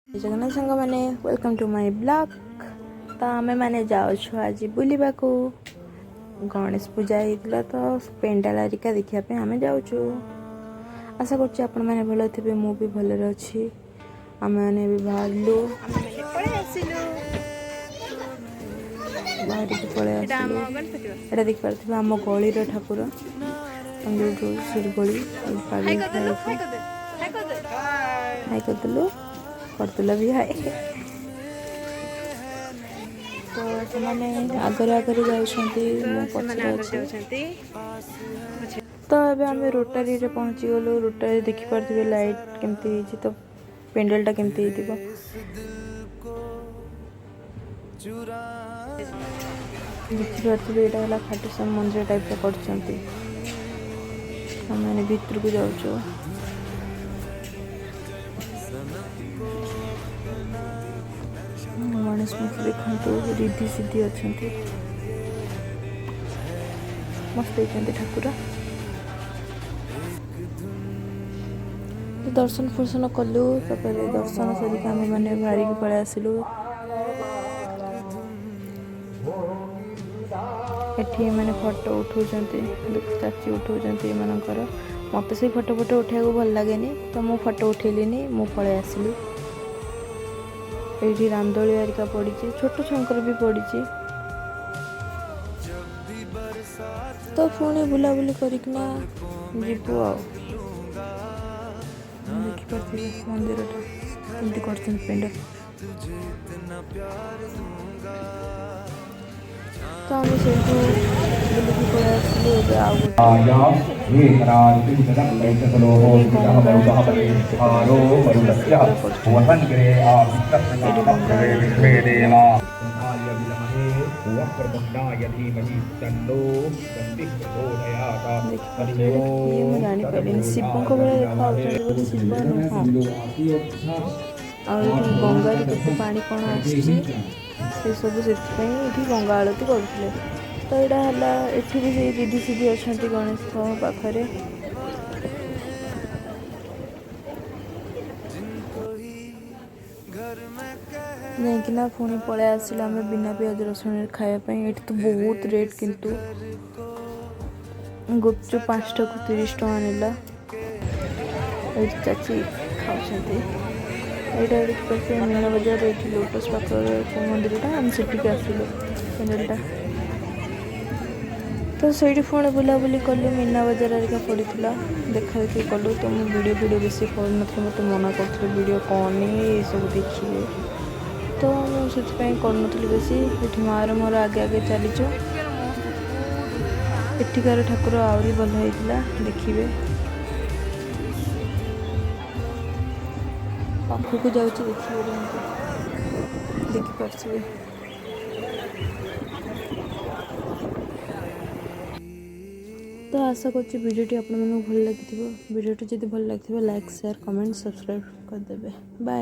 जगन्नाथ सांग मैंने welcome to my blog. तो आम मैंने जाऊँ आज बुलवा को गणेश पूजा होता तो पेंडाल आरिका देखापी आम जाऊँ। आशा कर भल थे मु भी भलरे अच्छी। आम मैंने भी बाहरलु बाहर की पलि आसलु देखिए आम गलीर ठाकुर शिरगोली हाई करदेलु करदेल भी हाई। तो ସେମାନେ ଆଗରେ ଯାଉଛନ୍ତି ମୁଁ ପଛରେ ଅଛି। ତ ଏବେ ଆମେ ରୋଟାରୀରେ ପହଞ୍ଚି ଗଲୁ। ରୋଟାରୀ ଦେଖିପାରୁଥିବେ ଲାଇଟ୍ କେମିତି ହେଇଛି ତ ପେଣ୍ଡାଲଟା କେମିତି ହେଇଥିବ ଦେଖିପାରୁଥିବେ। ଏଇଟା ହେଲା ଖାଟୁଶ୍ୟାମ ମନ୍ଦିର ଟାଇପ୍ର କରିଛନ୍ତି। ଆମେ ଭିତରକୁ ଯାଉଛୁ। गणेश मूर्ति देखते रिद्धि सिद्धि अच्छा मस्त होती ठाकुर। दर्शन फर्शन कलु दर्शन सरिक आम मैंने बाहर की पलि आसलु। एठी मैंने फोटो उठाऊँ चाची उठाऊँ मत से फोटो उठा भल लगे तो मु फोटो उठेली मु पलि आसली। ये रामदोली आरिका पड़ी छोट छुआर भी पड़ी। तो पुणी बुलाबुली करना जीवु आ देखिए मंदिर केमती कर पेंडाल। तो आम से बुलिकी पलि जानी शिव को देखा शिव गंगार के पानी कौन आसे सब से गंगा आरती करुले। तो यहाँ है एठी भी से रिद्धि सिद्धि अच्छा गणेश पाखरे। जाइकिना पुणी पलि आसिला आम बिना पियाज रसुण खायापी। ये तो बहुत रेट किंतु गुपचुप 5 टा को 30 टଙ୍କା नेला। चाची खाऊँ यहाँ मीना बजार ये लोटस पाखर मंदिरटा आम से आसलु पेंडालटा। तो सही पुणी बुलाबुली कलु मीना बजार आरिका पड़ा देखा देखी कलु। तो मुझे वीडियो बेसी कर मत मना कर कौन ये सब देखिए तो मुझे कर बेसी। ये मार मोर आगे आगे चलीचु। एठिकार ठाकुर आहरी भल होता देखिए। पाखक जाऊँ देखिए देखिपे। तो आशा कर वीडियोटी आपको भल लगी। वीडियोटी जब भल लगे लाइक शेयर कमेंट सब्सक्राइब करदे। बाय।